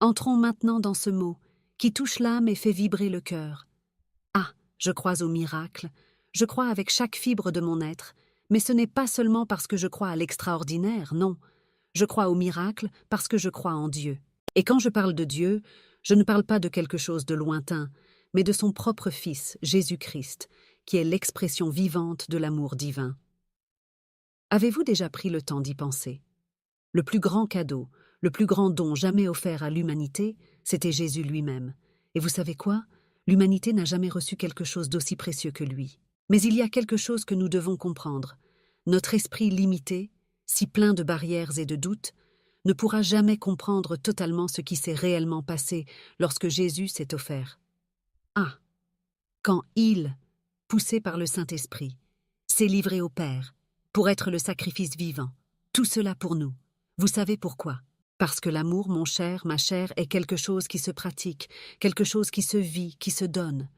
Entrons maintenant dans ce mot, qui touche l'âme et fait vibrer le cœur. Ah, je crois au miracle, je crois avec chaque fibre de mon être, mais ce n'est pas seulement parce que je crois à l'extraordinaire, non. Je crois au miracle parce que je crois en Dieu. Et quand je parle de Dieu, je ne parle pas de quelque chose de lointain, mais de son propre Fils, Jésus-Christ, qui est l'expression vivante de l'amour divin. Avez-vous déjà pris le temps d'y penser? Le plus grand cadeau, le plus grand don jamais offert à l'humanité, c'était Jésus lui-même. Et vous savez quoi? L'humanité n'a jamais reçu quelque chose d'aussi précieux que lui. Mais il y a quelque chose que nous devons comprendre. Notre esprit limité, si plein de barrières et de doutes, ne pourra jamais comprendre totalement ce qui s'est réellement passé lorsque Jésus s'est offert. Ah! Quand il, poussé par le Saint-Esprit, s'est livré au Père pour être le sacrifice vivant, tout cela pour nous. Vous savez pourquoi? Parce que l'amour, mon cher, ma chère, est quelque chose qui se pratique, quelque chose qui se vit, qui se donne.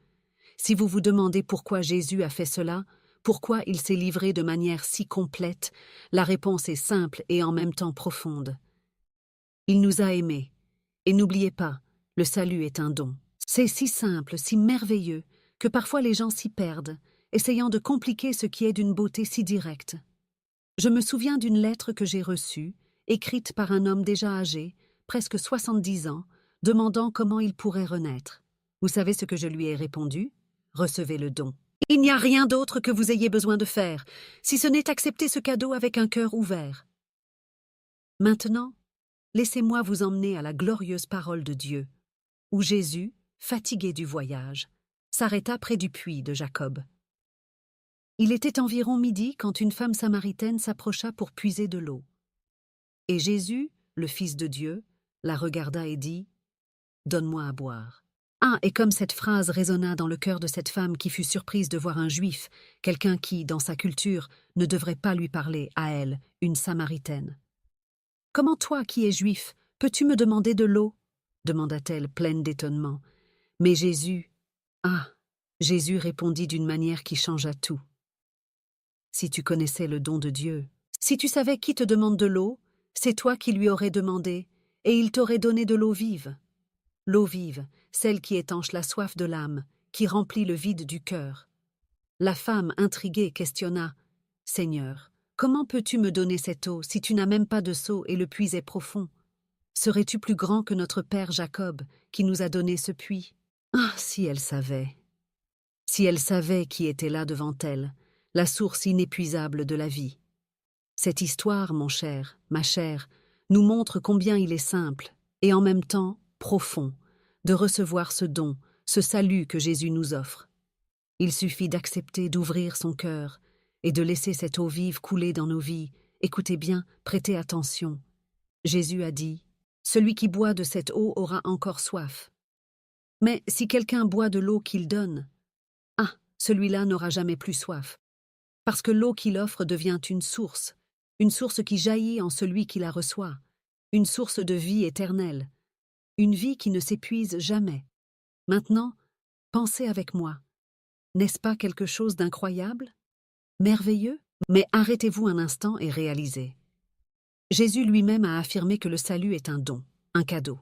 Si vous vous demandez pourquoi Jésus a fait cela, pourquoi il s'est livré de manière si complète, la réponse est simple et en même temps profonde. Il nous a aimés. Et n'oubliez pas, le salut est un don. C'est si simple, si merveilleux, que parfois les gens s'y perdent, essayant de compliquer ce qui est d'une beauté si directe. Je me souviens d'une lettre que j'ai reçue, écrite par un homme déjà âgé, presque 70 ans, demandant comment il pourrait renaître. Vous savez ce que je lui ai répondu? Recevez le don. Il n'y a rien d'autre que vous ayez besoin de faire, si ce n'est accepter ce cadeau avec un cœur ouvert. Maintenant, laissez-moi vous emmener à la glorieuse parole de Dieu, où Jésus, fatigué du voyage, s'arrêta près du puits de Jacob. Il était environ midi quand une femme samaritaine s'approcha pour puiser de l'eau. Et Jésus, le Fils de Dieu, la regarda et dit « Donne-moi à boire ». Ah, et comme cette phrase résonna dans le cœur de cette femme qui fut surprise de voir un juif, quelqu'un qui, dans sa culture, ne devrait pas lui parler, à elle, une samaritaine. « Comment toi, qui es juif, peux-tu me demander de l'eau » demanda-t-elle, pleine d'étonnement. Mais Jésus, Jésus répondit d'une manière qui changea tout. Si tu connaissais le don de Dieu, si tu savais qui te demande de l'eau, c'est toi qui lui aurais demandé, et il t'aurait donné de l'eau vive. L'eau vive, celle qui étanche la soif de l'âme, qui remplit le vide du cœur. La femme, intriguée, questionna « Seigneur, comment peux-tu me donner cette eau si tu n'as même pas de seau et le puits est profond? Serais-tu plus grand que notre père Jacob, qui nous a donné ce puits? » Ah, si elle savait! Si elle savait qui était là devant elle, la source inépuisable de la vie. Cette histoire, mon cher, ma chère, nous montre combien il est simple, et en même temps profond, de recevoir ce don, ce salut que Jésus nous offre. Il suffit d'accepter d'ouvrir son cœur et de laisser cette eau vive couler dans nos vies. Écoutez bien, prêtez attention. Jésus a dit « Celui qui boit de cette eau aura encore soif. Mais si quelqu'un boit de l'eau qu'il donne, celui-là n'aura jamais plus soif. Parce que l'eau qu'il offre devient une source qui jaillit en celui qui la reçoit, une source de vie éternelle, une vie qui ne s'épuise jamais. Maintenant, pensez avec moi. N'est-ce pas quelque chose d'incroyable? Merveilleux? Mais arrêtez-vous un instant et réalisez. Jésus lui-même a affirmé que le salut est un don, un cadeau.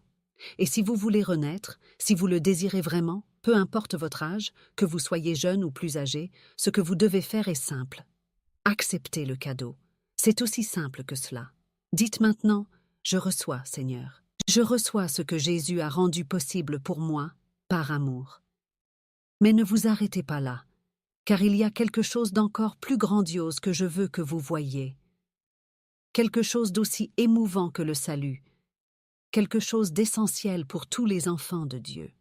Et si vous voulez renaître, si vous le désirez vraiment, peu importe votre âge, que vous soyez jeune ou plus âgé, ce que vous devez faire est simple. Acceptez le cadeau. C'est aussi simple que cela. Dites maintenant « Je reçois, Seigneur. Je reçois ce que Jésus a rendu possible pour moi, par amour. » Mais ne vous arrêtez pas là, car il y a quelque chose d'encore plus grandiose que je veux que vous voyiez. Quelque chose d'aussi émouvant que le salut, quelque chose d'essentiel pour tous les enfants de Dieu.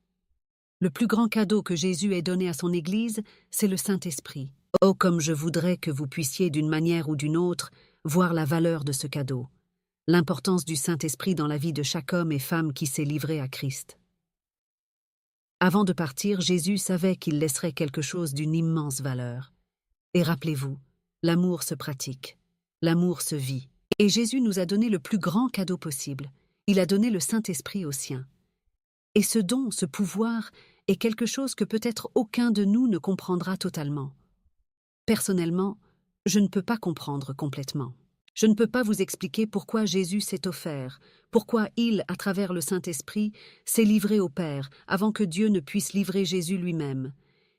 Le plus grand cadeau que Jésus ait donné à son Église, c'est le Saint-Esprit. Oh, comme je voudrais que vous puissiez, d'une manière ou d'une autre, voir la valeur de ce cadeau, l'importance du Saint-Esprit dans la vie de chaque homme et femme qui s'est livré à Christ. Avant de partir, Jésus savait qu'il laisserait quelque chose d'une immense valeur. Et rappelez-vous, l'amour se pratique, l'amour se vit. Et Jésus nous a donné le plus grand cadeau possible. Il a donné le Saint-Esprit aux siens. Et ce don, ce pouvoir, est quelque chose que peut-être aucun de nous ne comprendra totalement. Personnellement, je ne peux pas comprendre complètement. Je ne peux pas vous expliquer pourquoi Jésus s'est offert, pourquoi il, à travers le Saint-Esprit, s'est livré au Père, avant que Dieu ne puisse livrer Jésus lui-même.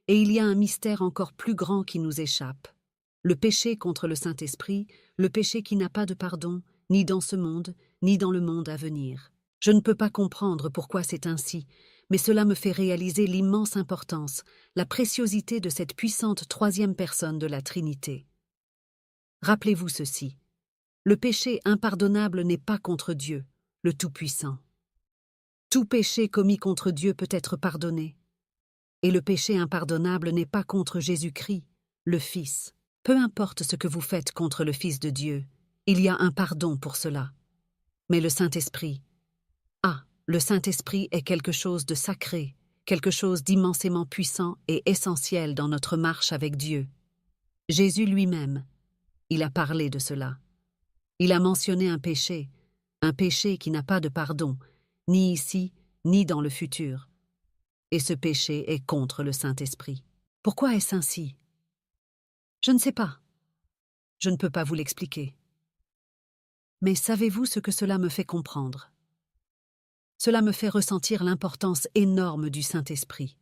Et il y a un mystère encore plus grand qui nous échappe. Le péché contre le Saint-Esprit, le péché qui n'a pas de pardon, ni dans ce monde, ni dans le monde à venir. Je ne peux pas comprendre pourquoi c'est ainsi, mais cela me fait réaliser l'immense importance, la préciosité de cette puissante troisième personne de la Trinité. Rappelez-vous ceci. Le péché impardonnable n'est pas contre Dieu, le Tout-Puissant. Tout péché commis contre Dieu peut être pardonné. Et le péché impardonnable n'est pas contre Jésus-Christ, le Fils. Peu importe ce que vous faites contre le Fils de Dieu, il y a un pardon pour cela. Mais le Saint-Esprit, le Saint-Esprit est quelque chose de sacré, quelque chose d'immensément puissant et essentiel dans notre marche avec Dieu. Jésus lui-même, il a parlé de cela. Il a mentionné un péché qui n'a pas de pardon, ni ici, ni dans le futur. Et ce péché est contre le Saint-Esprit. Pourquoi est-ce ainsi? Je ne sais pas. Je ne peux pas vous l'expliquer. Mais savez-vous ce que cela me fait comprendre? Cela me fait ressentir l'importance énorme du Saint-Esprit.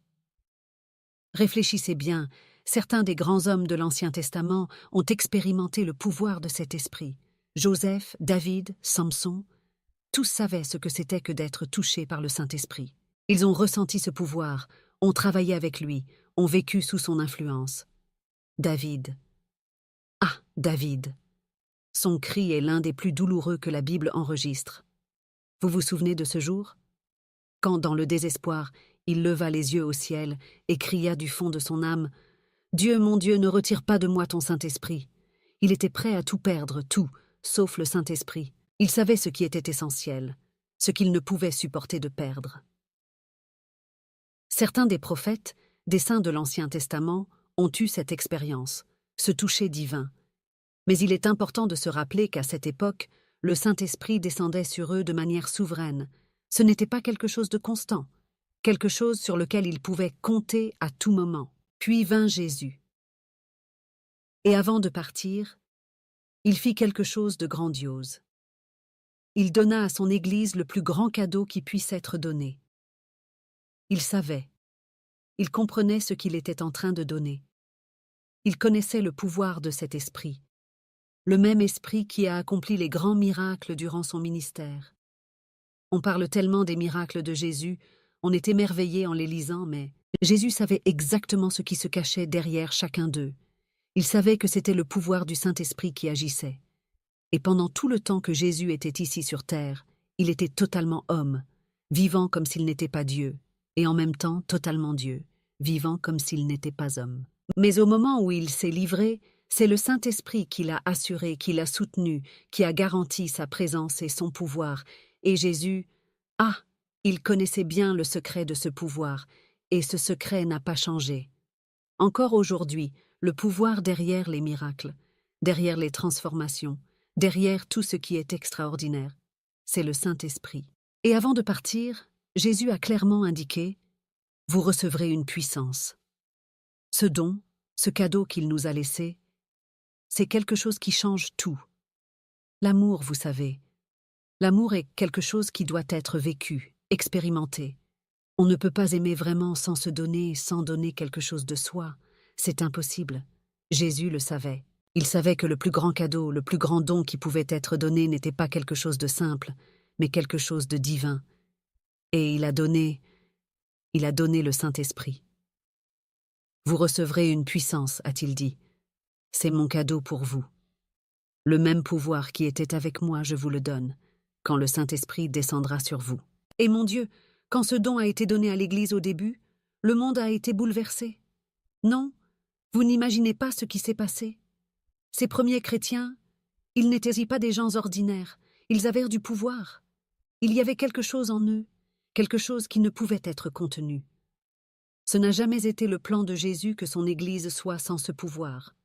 Réfléchissez bien, certains des grands hommes de l'Ancien Testament ont expérimenté le pouvoir de cet esprit. Joseph, David, Samson, tous savaient ce que c'était que d'être touchés par le Saint-Esprit. Ils ont ressenti ce pouvoir, ont travaillé avec lui, ont vécu sous son influence. David. David. Son cri est l'un des plus douloureux que la Bible enregistre. Vous vous souvenez de ce jour? Quand, dans le désespoir, il leva les yeux au ciel et cria du fond de son âme « Dieu, mon Dieu, ne retire pas de moi ton Saint-Esprit ». Il était prêt à tout perdre, tout, sauf le Saint-Esprit. Il savait ce qui était essentiel, ce qu'il ne pouvait supporter de perdre. Certains des prophètes, des saints de l'Ancien Testament, ont eu cette expérience, ce toucher divin. Mais il est important de se rappeler qu'à cette époque, le Saint-Esprit descendait sur eux de manière souveraine. Ce n'était pas quelque chose de constant, quelque chose sur lequel ils pouvaient compter à tout moment. Puis vint Jésus. Et avant de partir, il fit quelque chose de grandiose. Il donna à son Église le plus grand cadeau qui puisse être donné. Il savait, il comprenait ce qu'il était en train de donner. Il connaissait le pouvoir de cet esprit, le même esprit qui a accompli les grands miracles durant son ministère. On parle tellement des miracles de Jésus, on est émerveillé en les lisant, mais Jésus savait exactement ce qui se cachait derrière chacun d'eux. Il savait que c'était le pouvoir du Saint-Esprit qui agissait. Et pendant tout le temps que Jésus était ici sur terre, il était totalement homme, vivant comme s'il n'était pas Dieu, et en même temps totalement Dieu, vivant comme s'il n'était pas homme. Mais au moment où il s'est livré, c'est le Saint-Esprit qui l'a assuré, qui l'a soutenu, qui a garanti sa présence et son pouvoir. Et Jésus, il connaissait bien le secret de ce pouvoir, et ce secret n'a pas changé. Encore aujourd'hui, le pouvoir derrière les miracles, derrière les transformations, derrière tout ce qui est extraordinaire, c'est le Saint-Esprit. Et avant de partir, Jésus a clairement indiqué « Vous recevrez une puissance ». Ce don, ce cadeau qu'il nous a laissé, c'est quelque chose qui change tout. L'amour, vous savez, l'amour est quelque chose qui doit être vécu, expérimenté. On ne peut pas aimer vraiment sans se donner, sans donner quelque chose de soi. C'est impossible. Jésus le savait. Il savait que le plus grand cadeau, le plus grand don qui pouvait être donné n'était pas quelque chose de simple, mais quelque chose de divin. Et il a donné le Saint-Esprit. Vous recevrez une puissance, a-t-il dit. C'est mon cadeau pour vous. Le même pouvoir qui était avec moi, je vous le donne, quand le Saint-Esprit descendra sur vous. Et mon Dieu, quand ce don a été donné à l'Église au début, le monde a été bouleversé. Non, vous n'imaginez pas ce qui s'est passé. Ces premiers chrétiens, ils n'étaient pas des gens ordinaires, ils avaient du pouvoir. Il y avait quelque chose en eux, quelque chose qui ne pouvait être contenu. Ce n'a jamais été le plan de Jésus que son Église soit sans ce pouvoir.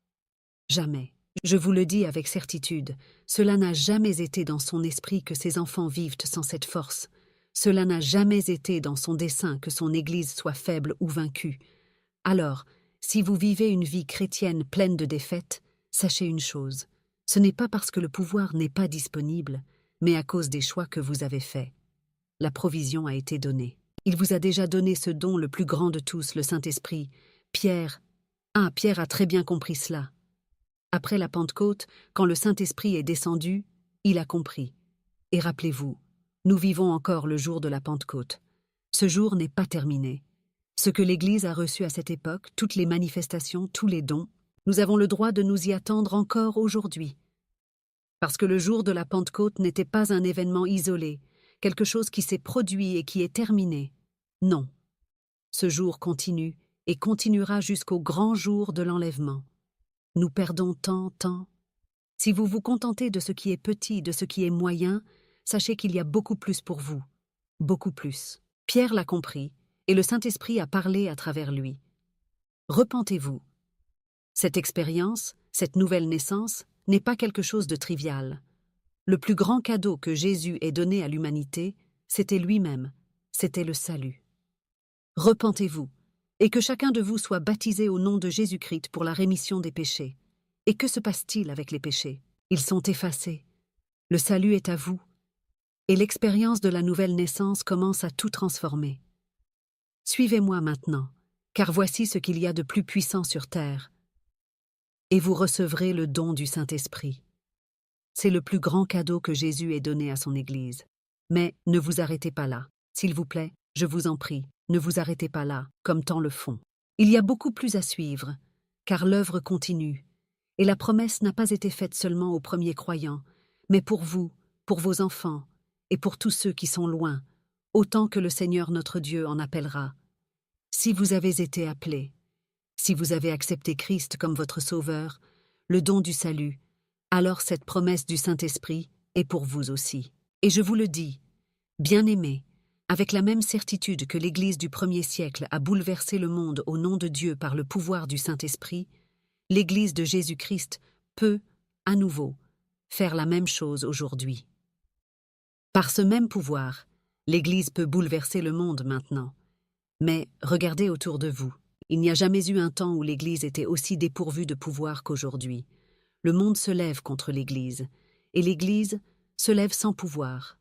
Jamais. Je vous le dis avec certitude, cela n'a jamais été dans son esprit que ses enfants vivent sans cette force. Cela n'a jamais été dans son dessein que son Église soit faible ou vaincue. Alors, si vous vivez une vie chrétienne pleine de défaites, sachez une chose, Ce n'est pas parce que le pouvoir n'est pas disponible, mais à cause des choix que vous avez faits. La provision a été donnée. Il vous a déjà donné ce don le plus grand de tous, le Saint-Esprit. Pierre a très bien compris cela. Après la Pentecôte, quand le Saint-Esprit est descendu, il a compris. Et rappelez-vous, nous vivons encore le jour de la Pentecôte. Ce jour n'est pas terminé. Ce que l'Église a reçu à cette époque, toutes les manifestations, tous les dons, nous avons le droit de nous y attendre encore aujourd'hui. Parce que le jour de la Pentecôte n'était pas un événement isolé, quelque chose qui s'est produit et qui est terminé. Non. Ce jour continue et continuera jusqu'au grand jour de l'enlèvement. Nous perdons tant. Si vous vous contentez de ce qui est petit, de ce qui est moyen, sachez qu'il y a beaucoup plus pour vous. Beaucoup plus. Pierre l'a compris, et le Saint-Esprit a parlé à travers lui. Repentez-vous. Cette expérience, cette nouvelle naissance, n'est pas quelque chose de trivial. Le plus grand cadeau que Jésus ait donné à l'humanité, c'était lui-même, c'était le salut. Repentez-vous, et que chacun de vous soit baptisé au nom de Jésus-Christ pour la rémission des péchés. Et que se passe-t-il avec les péchés? Ils sont effacés. Le salut est à vous. Et l'expérience de la nouvelle naissance commence à tout transformer. Suivez-moi maintenant, car voici ce qu'il y a de plus puissant sur terre. Et vous recevrez le don du Saint-Esprit. C'est le plus grand cadeau que Jésus ait donné à son Église. Mais ne vous arrêtez pas là. S'il vous plaît, je vous en prie, ne vous arrêtez pas là, comme tant le font. Il y a beaucoup plus à suivre, car l'œuvre continue. Et la promesse n'a pas été faite seulement aux premiers croyants, mais pour vous, pour vos enfants, et pour tous ceux qui sont loin, autant que le Seigneur notre Dieu en appellera. Si vous avez été appelés, si vous avez accepté Christ comme votre Sauveur, le don du salut, alors cette promesse du Saint-Esprit est pour vous aussi. Et je vous le dis, bien-aimés, avec la même certitude que l'Église du premier siècle a bouleversé le monde au nom de Dieu par le pouvoir du Saint-Esprit, l'Église de Jésus-Christ peut, à nouveau, faire la même chose aujourd'hui. Par ce même pouvoir, l'Église peut bouleverser le monde maintenant. Mais regardez autour de vous. Il n'y a jamais eu un temps où l'Église était aussi dépourvue de pouvoir qu'aujourd'hui. Le monde se lève contre l'Église, et l'Église se lève sans pouvoir.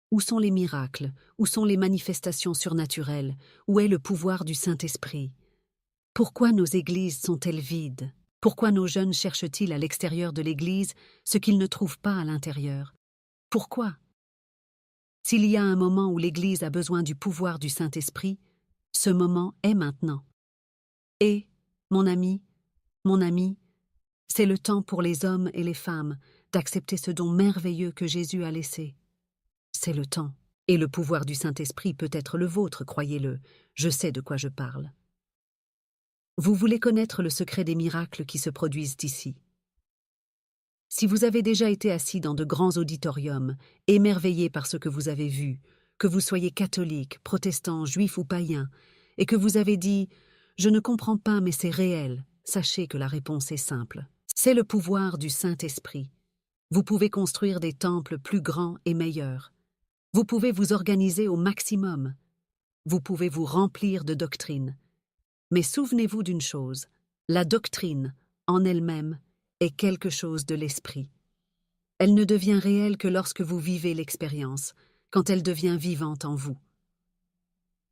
Où sont les miracles? Où sont les manifestations surnaturelles? Où est le pouvoir du Saint-Esprit? Pourquoi nos églises sont-elles vides? Pourquoi nos jeunes cherchent-ils à l'extérieur de l'Église ce qu'ils ne trouvent pas à l'intérieur? Pourquoi? S'il y a un moment où l'Église a besoin du pouvoir du Saint-Esprit, ce moment est maintenant. Et, mon ami, c'est le temps pour les hommes et les femmes d'accepter ce don merveilleux que Jésus a laissé. C'est le temps. Et le pouvoir du Saint-Esprit peut être le vôtre, croyez-le. Je sais de quoi je parle. Vous voulez connaître le secret des miracles qui se produisent ici. Si vous avez déjà été assis dans de grands auditoriums, émerveillés par ce que vous avez vu, que vous soyez catholique, protestant, juif ou païen, et que vous avez dit « Je ne comprends pas, mais c'est réel », sachez que la réponse est simple. C'est le pouvoir du Saint-Esprit. Vous pouvez construire des temples plus grands et meilleurs. Vous pouvez vous organiser au maximum. Vous pouvez vous remplir de doctrine. Mais souvenez-vous d'une chose, la doctrine, en elle-même, est quelque chose de l'esprit. Elle ne devient réelle que lorsque vous vivez l'expérience, quand elle devient vivante en vous.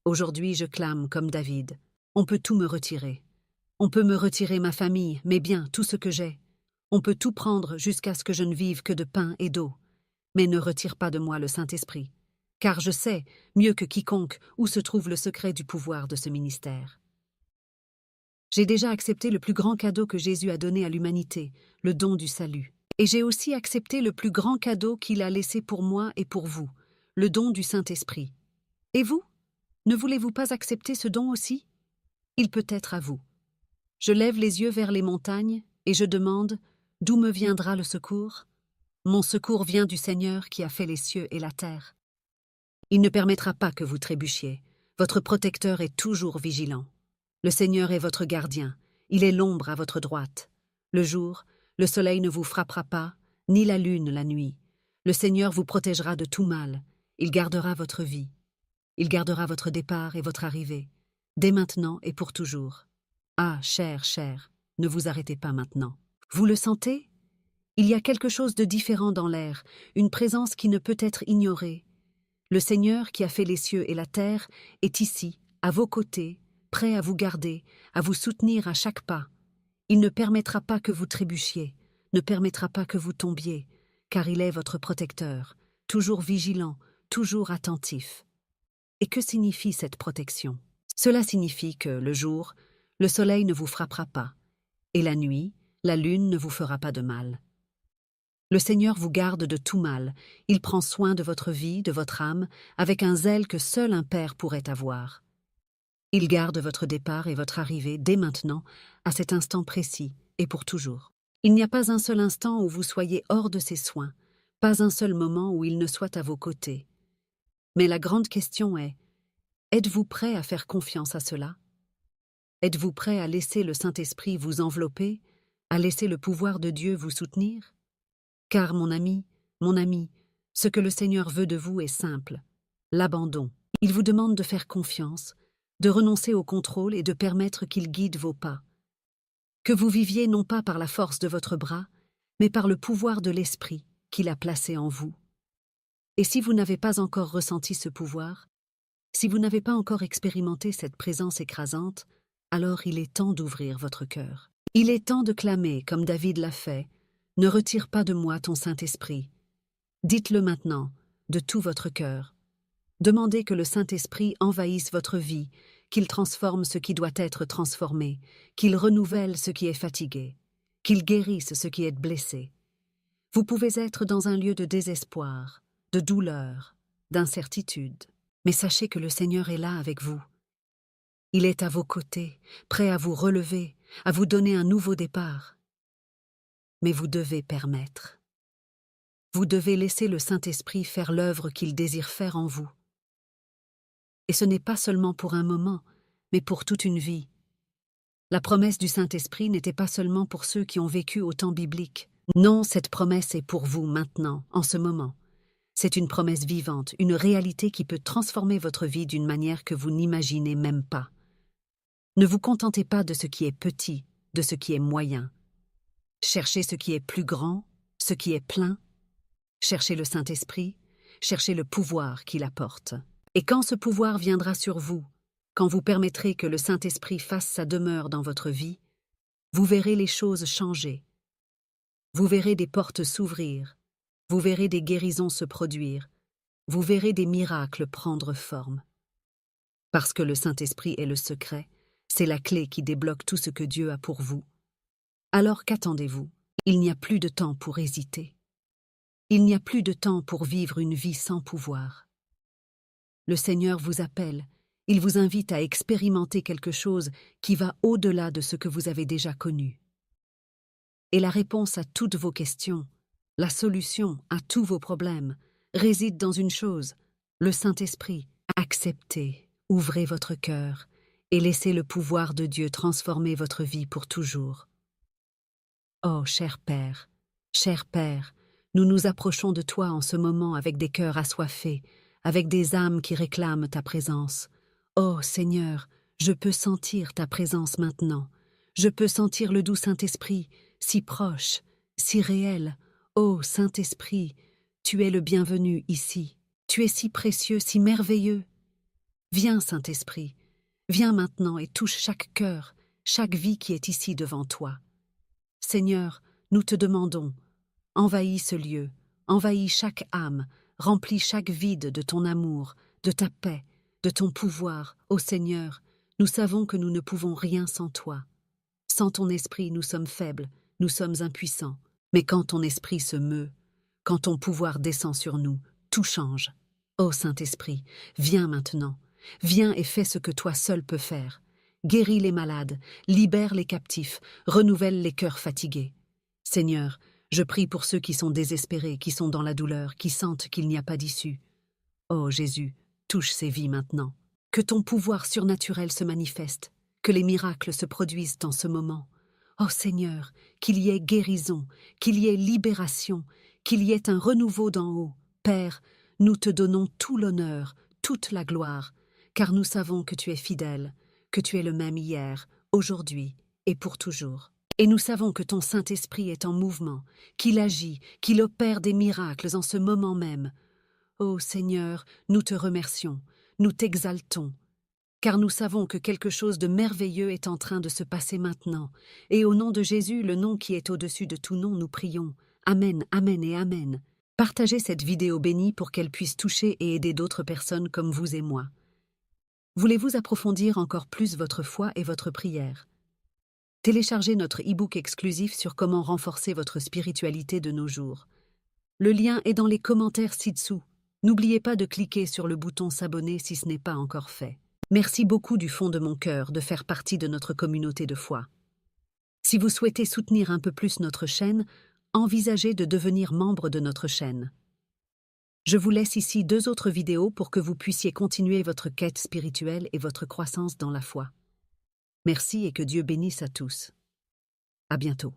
Aujourd'hui, je clame comme David. On peut tout me retirer. On peut me retirer ma famille, mes biens, tout ce que j'ai. On peut tout prendre jusqu'à ce que je ne vive que de pain et d'eau. Mais ne retire pas de moi le Saint-Esprit, car je sais, mieux que quiconque, où se trouve le secret du pouvoir de ce ministère. J'ai déjà accepté le plus grand cadeau que Jésus a donné à l'humanité, le don du salut. Et j'ai aussi accepté le plus grand cadeau qu'il a laissé pour moi et pour vous, le don du Saint-Esprit. Et vous? Ne voulez-vous pas accepter ce don aussi? Il peut être à vous. Je lève les yeux vers les montagnes et je demande « D'où me viendra le secours ?» Mon secours vient du Seigneur qui a fait les cieux et la terre. Il ne permettra pas que vous trébuchiez. Votre protecteur est toujours vigilant. Le Seigneur est votre gardien. Il est l'ombre à votre droite. Le jour, le soleil ne vous frappera pas, ni la lune la nuit. Le Seigneur vous protégera de tout mal. Il gardera votre vie. Il gardera votre départ et votre arrivée, dès maintenant et pour toujours. Ah, cher, ne vous arrêtez pas maintenant. Vous le sentez? Il y a quelque chose de différent dans l'air, une présence qui ne peut être ignorée. Le Seigneur qui a fait les cieux et la terre est ici, à vos côtés, prêt à vous garder, à vous soutenir à chaque pas. Il ne permettra pas que vous trébuchiez, ne permettra pas que vous tombiez, car il est votre protecteur, toujours vigilant, toujours attentif. Et que signifie cette protection? Cela signifie que, le jour, le soleil ne vous frappera pas, et la nuit, la lune ne vous fera pas de mal. Le Seigneur vous garde de tout mal, il prend soin de votre vie, de votre âme, avec un zèle que seul un père pourrait avoir. Il garde votre départ et votre arrivée dès maintenant, à cet instant précis, et pour toujours. Il n'y a pas un seul instant où vous soyez hors de ses soins, pas un seul moment où il ne soit à vos côtés. Mais la grande question est, êtes-vous prêt à faire confiance à cela? Êtes-vous prêt à laisser le Saint-Esprit vous envelopper, à laisser le pouvoir de Dieu vous soutenir? Car, mon ami, ce que le Seigneur veut de vous est simple, l'abandon. Il vous demande de faire confiance, de renoncer au contrôle et de permettre qu'il guide vos pas. Que vous viviez non pas par la force de votre bras, mais par le pouvoir de l'Esprit qu'il a placé en vous. Et si vous n'avez pas encore ressenti ce pouvoir, si vous n'avez pas encore expérimenté cette présence écrasante, alors il est temps d'ouvrir votre cœur. Il est temps de clamer, comme David l'a fait, « Ne retire pas de moi ton Saint-Esprit ». Dites-le maintenant, de tout votre cœur. Demandez que le Saint-Esprit envahisse votre vie, qu'il transforme ce qui doit être transformé, qu'il renouvelle ce qui est fatigué, qu'il guérisse ce qui est blessé. Vous pouvez être dans un lieu de désespoir, de douleur, d'incertitude, mais sachez que le Seigneur est là avec vous. Il est à vos côtés, prêt à vous relever, à vous donner un nouveau départ. Mais vous devez permettre. Vous devez laisser le Saint-Esprit faire l'œuvre qu'il désire faire en vous. Et ce n'est pas seulement pour un moment, mais pour toute une vie. La promesse du Saint-Esprit n'était pas seulement pour ceux qui ont vécu au temps biblique. Non, cette promesse est pour vous maintenant, en ce moment. C'est une promesse vivante, une réalité qui peut transformer votre vie d'une manière que vous n'imaginez même pas. Ne vous contentez pas de ce qui est petit, de ce qui est moyen. Cherchez ce qui est plus grand, ce qui est plein. Cherchez le Saint-Esprit, cherchez le pouvoir qu'il apporte. Et quand ce pouvoir viendra sur vous, quand vous permettrez que le Saint-Esprit fasse sa demeure dans votre vie, vous verrez les choses changer. Vous verrez des portes s'ouvrir, vous verrez des guérisons se produire, vous verrez des miracles prendre forme. Parce que le Saint-Esprit est le secret, c'est la clé qui débloque tout ce que Dieu a pour vous. Alors qu'attendez-vous? Il n'y a plus de temps pour hésiter. Il n'y a plus de temps pour vivre une vie sans pouvoir. Le Seigneur vous appelle, il vous invite à expérimenter quelque chose qui va au-delà de ce que vous avez déjà connu. Et la réponse à toutes vos questions, la solution à tous vos problèmes, réside dans une chose, le Saint-Esprit. Acceptez, ouvrez votre cœur et laissez le pouvoir de Dieu transformer votre vie pour toujours. Oh, cher Père, nous nous approchons de toi en ce moment avec des cœurs assoiffés, avec des âmes qui réclament ta présence. Oh Seigneur, je peux sentir ta présence maintenant. Je peux sentir le doux Saint-Esprit, si proche, si réel. Oh Saint-Esprit, tu es le bienvenu ici. Tu es si précieux, si merveilleux. Viens Saint-Esprit, viens maintenant et touche chaque cœur, chaque vie qui est ici devant toi. Seigneur, nous te demandons, envahis ce lieu, envahis chaque âme, remplis chaque vide de ton amour, de ta paix, de ton pouvoir. Ô Seigneur, nous savons que nous ne pouvons rien sans toi. Sans ton esprit, nous sommes faibles, nous sommes impuissants. Mais quand ton esprit se meut, quand ton pouvoir descend sur nous, tout change. Ô Saint-Esprit, viens maintenant, viens et fais ce que toi seul peux faire. Guéris les malades, libère les captifs, renouvelle les cœurs fatigués. Seigneur, je prie pour ceux qui sont désespérés, qui sont dans la douleur, qui sentent qu'il n'y a pas d'issue. Ô Jésus, touche ces vies maintenant. Que ton pouvoir surnaturel se manifeste, que les miracles se produisent en ce moment. Ô Seigneur, qu'il y ait guérison, qu'il y ait libération, qu'il y ait un renouveau d'en haut. Père, nous te donnons tout l'honneur, toute la gloire, car nous savons que tu es fidèle, que tu es le même hier, aujourd'hui et pour toujours. Et nous savons que ton Saint-Esprit est en mouvement, qu'il agit, qu'il opère des miracles en ce moment même. Ô Seigneur, nous te remercions, nous t'exaltons, car nous savons que quelque chose de merveilleux est en train de se passer maintenant. Et au nom de Jésus, le nom qui est au-dessus de tout nom, nous prions. Amen, amen et amen. Partagez cette vidéo bénie pour qu'elle puisse toucher et aider d'autres personnes comme vous et moi. Voulez-vous approfondir encore plus votre foi et votre prière? Téléchargez notre e-book exclusif sur comment renforcer votre spiritualité de nos jours. Le lien est dans les commentaires ci-dessous. N'oubliez pas de cliquer sur le bouton s'abonner si ce n'est pas encore fait. Merci beaucoup du fond de mon cœur de faire partie de notre communauté de foi. Si vous souhaitez soutenir un peu plus notre chaîne, envisagez de devenir membre de notre chaîne. Je vous laisse ici 2 autres vidéos pour que vous puissiez continuer votre quête spirituelle et votre croissance dans la foi. Merci et que Dieu bénisse à tous. À bientôt.